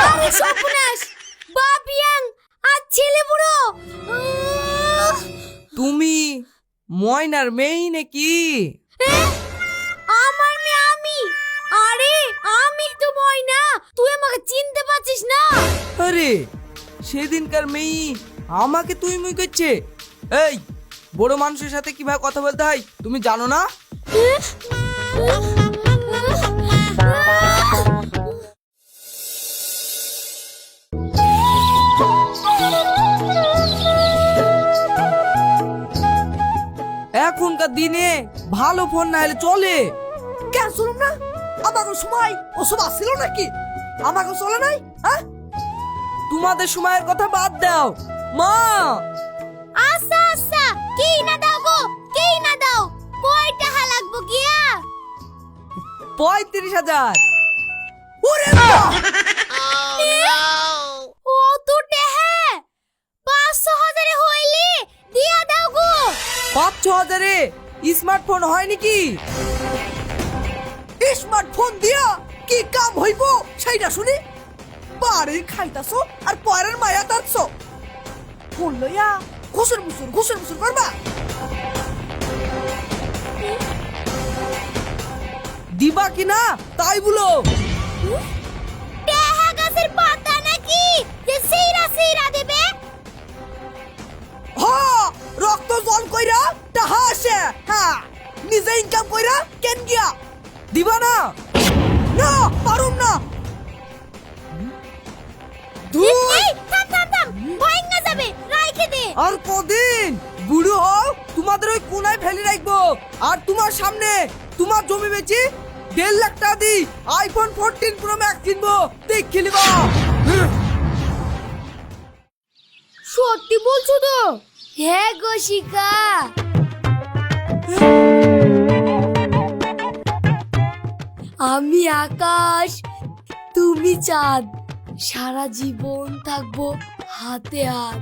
আরে সর্বনাশ, বাপ ইয়াং আর ছেলে বুড়ো। তুমি ময়নার মেয়ে নাকি? আমার মেয়ে আমি? আরে আমি তো ময়না, তুই আমাকে চিনতে পারছিস না? আরে সেদিনকার মেয়ে আমাকে তুই মুই করছে। এই বড় মানুষের সাথে কিভাবে কথা বলতে হয় তুমি জানো না? এখনকার দিনে ভালো ফোন না হলে চলে? কেন শুনুন না? আমাকে সময় ওসব আসছিল নাকি? আমাকে চলে নাই? হ্যাঁ, তোমাদের সময়ের কথা বাদ দাও মা। আচ্ছা আচ্ছা, কি না দাও গো, কি না দাও? কয় টাকা লাগবো গিয়া? 35,000। ওরে বাবা! ও তো টাকা 500,000 হইলি দিয়া দাও গো। 5-6 হাজারে স্মার্টফোন হয় নাকি? স্মার্টফোন দিয়া কি কাম হইব সেইটা শুনি। বাড়ি খাইতাছো আর পরের মায়া তারছো। ফোন লইয়া ঘুষুর মুসুর করবা। দিবা কিনা তাই বলো। টাকা গাছের পাতা নাকি যে সিরা দেবে? হ্যাঁ, রক্ত জল কইরা টাহা আসে। হ্যাঁ, নিজে ইনকাম কইরা কেন গিয়া দিবা না? না, পারুম না। এই, থাম, ভাঙা যাবে, রাইখে দে। আর কদিন বুড়ো হও তোমাদের ওই কোনায় ফেলে রাখবো। আর তোমার সামনে তোমার জমি বেচি 1.5 লাখ টাকা দি আইফোন 14 প্রো ম্যাক্স কিনবো, দেখ খেলিবা। সত্যি বলছো তো? হ্যাঁ গো শিখা। আমি আকাশ, তুমি চাঁদ, সারা জীবন থাকবো হাতে হাত।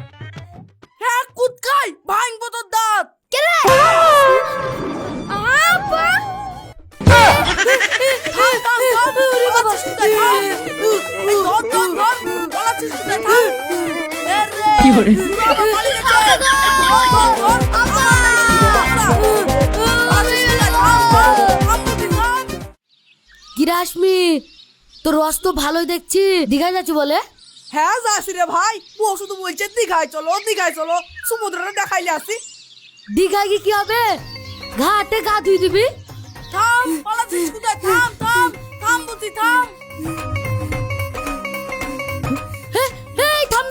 হ্যাঁ, কুদ খাই ভাঙবো তোর দাঁত। কেলে? আপা! থাম, থাম, থাম। বলাচ্ছিস কোথায়? থাম। এই ধর, বলাচ্ছিস কোথায়? থাম। এ রে, শুনো আমার পালিয়ে গেছে। ধর, ধর। গিরাসমি, তোর রস তো ভালোই দেখছি। দীঘা যাচ্ছি বলে? হ্যাঁ যাচ্ছি রে ভাই। ও শুধু বলছে দীঘায় চলো, সমুদ্রটা দেখাইলে আসি। দীঘায় গিয়ে কি হবে? ঘাটে গা ধুই দিবি। থাম, পালাচ্ছিস কোথায়? থাম বুঝি, থাম। এই থাম।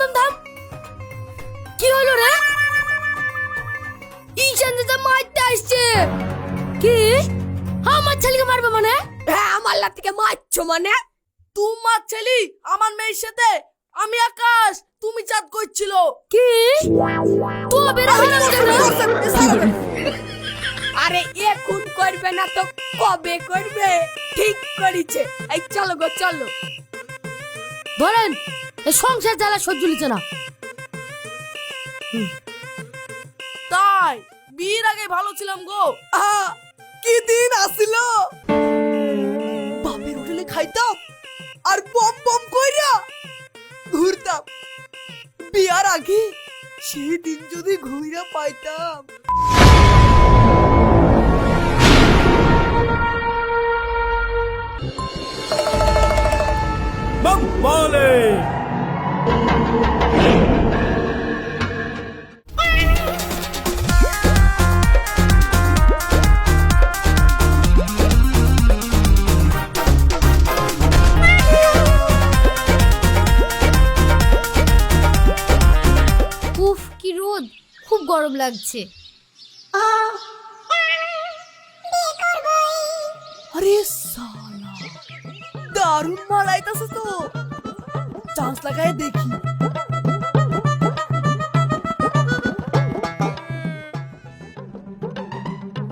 কি হলো রে? ঈশান দাদা মারতে আসছে। কি? আমার ছেলেকে মারবে মানে? হ্যাঁ, আমার লাতিকে মারছো মানে? তোমার ছেলে আমার মেয়ের সাথে, আমি আকাশ, তুমি চাঁদ করছিল। কি? তো বেরা আরে এখন করবে না তো কবে করবে? ঠিক করেছে। এই চলো গো, চলো। ধরেন, এই সংসার জ্বালা সহ্য লিছে না। তাই বিয়ের আগে ভালো ছিলাম গো। কি দিন আসিল। বাপের হোটেলে খাইতাম আর বম কইরা ঘুরতাম। বিয়ার আগে সেই দিন যদি ঘুইরা পাইতাম। Mambale! উফ, কি রোদ, খুব গরম লাগছে। আরে সালা, দারুণ মাল আইতাছে তো। চান্স লাগায় দেখি।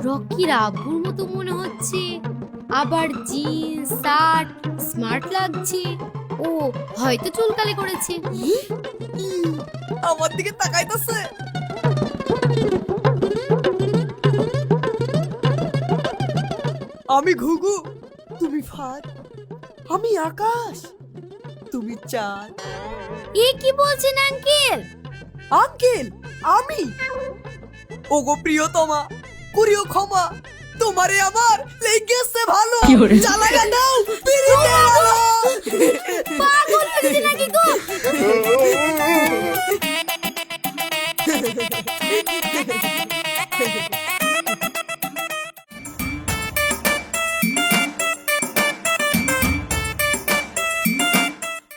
রকির আব্বুর মতো মনে হচ্ছে, আবার জিন্স শার্ট স্মার্ট লাগছে। ও হয়তো চুলকালে করেছে। আমার দিকে তাকাইতাছে। আমি ঘুঘু, তুমি ফাদ, আমি আকাশ। তুমি চাঁদ। এ কি বলছেন আঙ্কেল? আঙ্কেল আমি ওগো প্রিয়তমা, করিও ক্ষমা, তোমারে আমার লেগেছে ভালো। চালাগা দাও পিরিতে আলো। পাগল হয়েছে নাকি গো?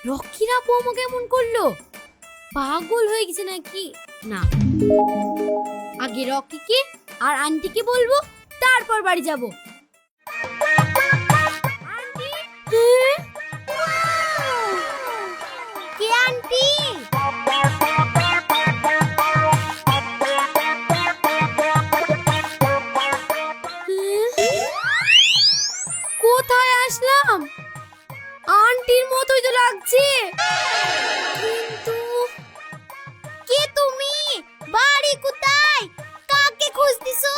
রকির আপু আমাকে এমন করলো? পাগল হয়ে গেছে নাকি? না, আগে রকিকে আর আন্টিকে বলবো, তারপর বাড়ি যাব। আন্টি, কে আন্টি? কোথায় আসলাম? আন্টির মতোই তো লাগছে, কিন্তু কে তুমি? বাড়ি কোথায়? কাকে খুঁজতেছো?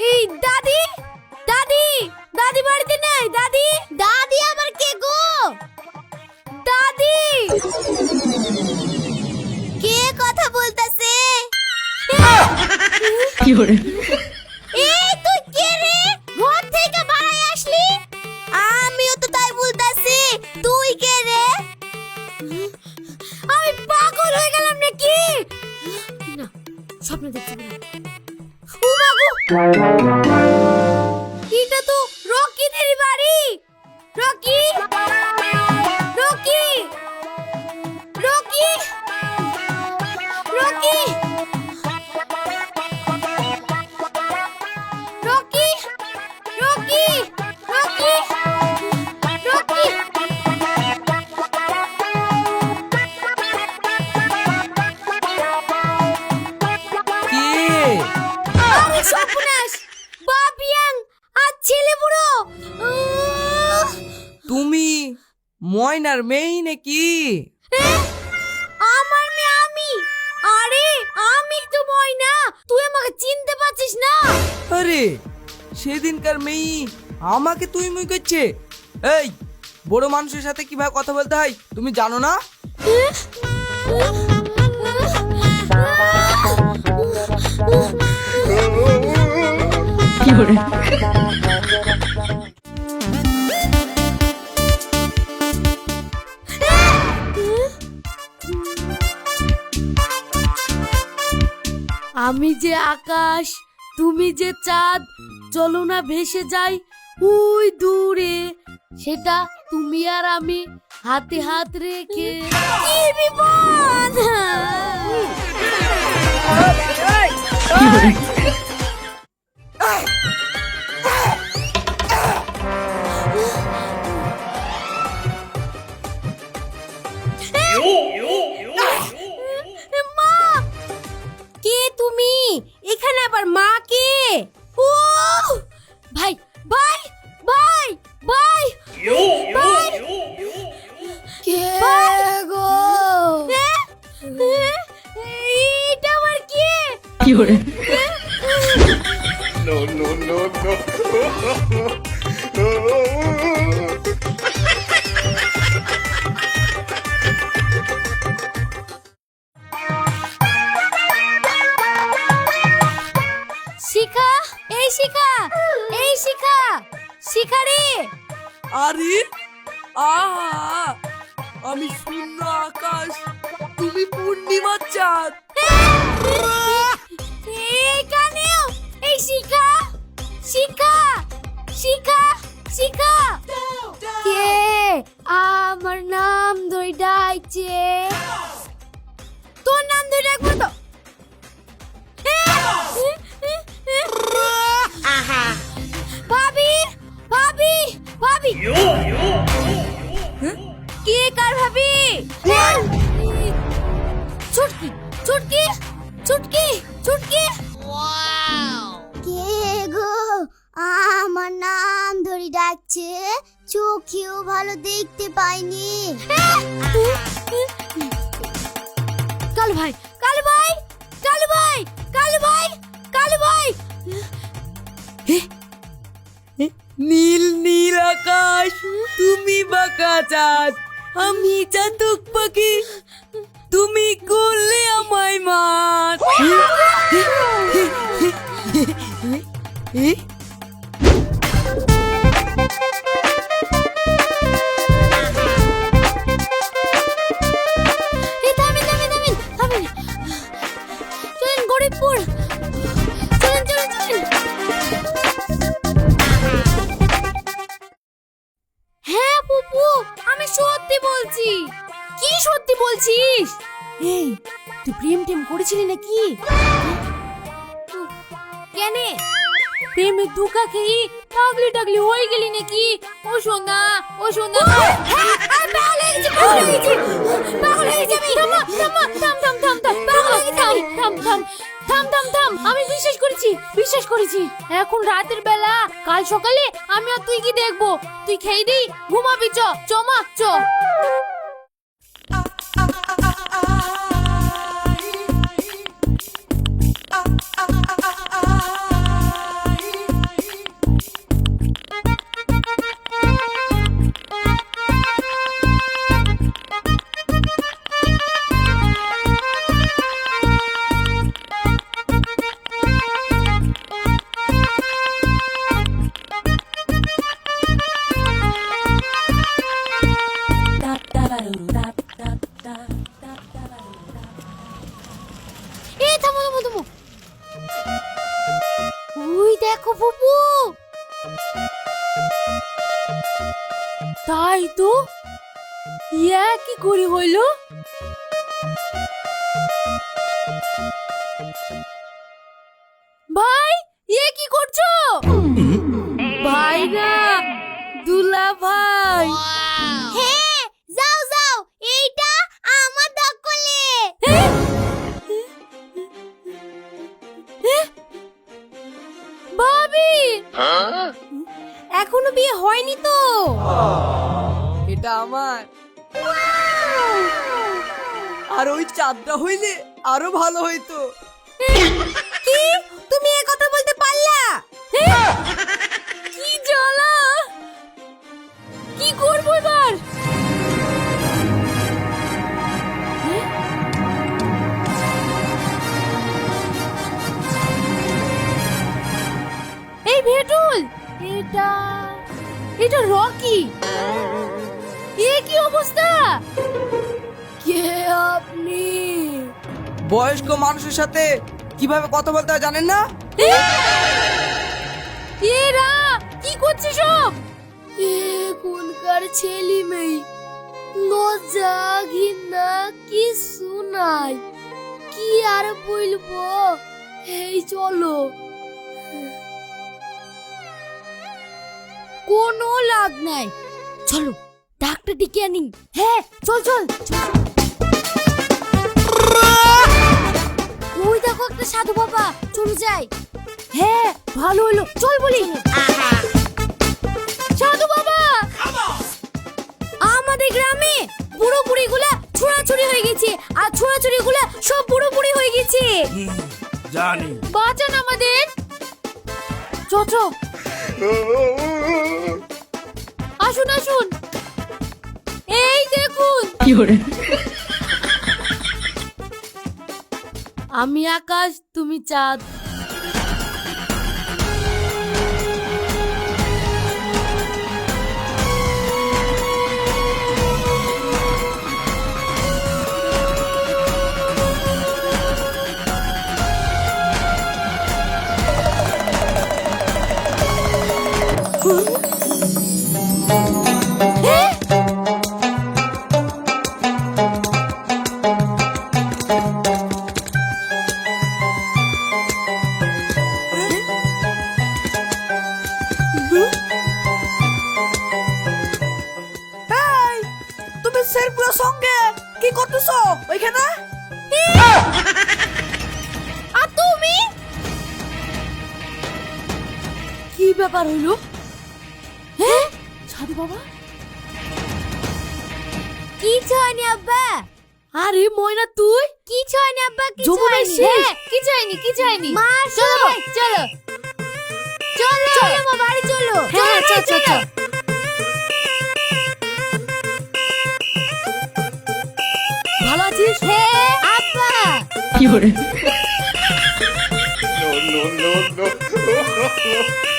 এই দাদি, দাদি, দাদি বাড়িতে নেই। দাদি, দাদি আবার কে গো? দাদি, কে কথা বলতাছে? এই তুই কে রে? ঘর থেকে বাইরে আসলি? আমিও তো তাই বলতাছি, তুই কে রে? আমি পাগল হয়ে গেলাম নাকি? না, স্বপ্ন দেখছি না। ও মাগো, এটা তো রকিদের বাড়ি। Rocky, Rocky, Rocky, Rocky, Rocky, Rocky, Rocky, Rocky. কে? আরে সর্বনাশ, বাপিয়াং আর ছেলে বুড়ো। তুমি ময়নার মেয়ে নাকি? আমার মেয়ে আমি? আরে আমি তো ময়না, তুই আমাকে চিনতে পারছিস না? আরে সেদিনকার মেয়ে আমাকে তুই মুই করছে। এই বড় মানুষের সাথে কিভাবে কথা বলতে হয় তুমি জানো না? আমি যে আকাশ, তুমি যে চাঁদ, চলো না ভেসে যাই ওই দূরে। সেটা তুমি আর আমি হাতে হাত রেখে। কি বিপদ! মা, কে তুমি? এখানে আবার মা কে? ও ভাই, ভাই, ভাই, ভাই, ভাই, কে গো? এটা আবার কে? No, no, no, no. শিখা, এই শিখা, এই শিখা, শিখা রে। আরে আহা, আমি শূন্য আকাশ, তুমি পূর্ণিমার চাঁদ। এখানেও এই শিখা, শিখা, শিখা, শিখা। কে আমার নাম ধরে ডাকছে? তোর নাম ধরে ডাকবো তো? ভাবি, ভাবি, ভাবি। কে কার ভাবি? ছুটকি, ছুটকি, ছুটকি, ছুটকি। কে গো? আমার নাম ধরে ডাকছে, চোখেও ভালো দেখতে পাইনি। কালু ভাই, কালু ভাই, কালু ভাই, কালু ভাই, কালু ভাই। নীল নীল আকাশ, তুমি বাঁকা চাঁদ, আমি চাতক পাখি, তুমি করলে আমায় মার। এই থামেন থামেন থামেন থামেন, চলেন গরিবপুর, চলেন চলেন চলেন। হ্যাঁ পুপু, আমি সত্যি বলছি। কি সত্যি বলছিস? এই তুই প্রেম টেম করেছিলি নাকি? কেনে প্রেমে ধোকা খেয়ে পাগলি টাগলি হয়ে গেলি নাকি? ও সোনা, ও সোনা, পাগল হয়ে গেছি, পাগল হয়ে গেছি, পাগল হয়ে গেছি আমি। থাম থাম থাম থাম থাম, পাগল হয়ে গেছি আমি। থাম থাম থাম থাম থাম, আমি বিশ্বাস করেছি, বিশ্বাস করেছি। এখন রাতের বেলা, কাল সকালে আমি আর তুই কি দেখবো? তুই খেয়ে দি, ঘুমাবি, চ চ মা চ। এই থামো থামো থামো, ওই দেখো ফুপু। তাই তো, ইয়া কি করে হইল? ভাই, ইয়ে কি করছো? ভাই না, দুলা ভাই। হ্যাঁ, যাও যাও, এইটা আমার দখলে। ভাবি, এখনো বিয়ে হয়নি তো? এটা আমার। আর ওই চাঁদটা হইলে আরো ভালো হইতো। কি তুমি এই কথা বলতে পারলা? কি জ্বালা, কি করবো এবার? এই ভেটুল, এটা এটা রকি। এ কি অবস্থা? কে আপনি? বয়স্ক মানুষের সাথে কিভাবে কথা বলতে হয় জানেন না? এরা কি করছে সব? এখনকার ছেলে মেয়ে লজ্জা ঘৃণা কিছু নাই, কি আর বলবো। এই চলো, কোনো লাভ নাই, চলো ডাক্তার ডেকে আনি। হ্যাঁ চল চল চল। ওই দেখো একটা সাধু বাবা, চলে যাই। হ্যাঁ ভালো হলো, চল বলি। সাধু বাবা, আমাদের গ্রামে বুড়ো বুড়ি গুলা ছোড়াছুড়ি হয়ে গেছে, আর ছোড়াছুড়ি গুলা সব বুড়ো বুড়ি হয়ে গেছে। জানি। বাঁচান আমাদের। চ চ, আসুন আসুন, এই দেখুন। আমি আকাশ, তুমি চাঁদ। এই, তুমি শেরপুরের সঙ্গে কি করতেছো ওইখানে? আর তুমি কি ব্যাপার হইলো? হ্যাঁ সাধু বাবা, কি চাইনি আব্বা? আরে ময়না তুই কি চাইনি আব্বা? কি চাইনি? হ্যাঁ কি চাইনি, কি চাইনি? চলো চলো চলো চলো মা, বাড়ি চলো। হ্যাঁ চল চল চল। বলছিস? হ্যাঁ আব্বা। no, no, no, no.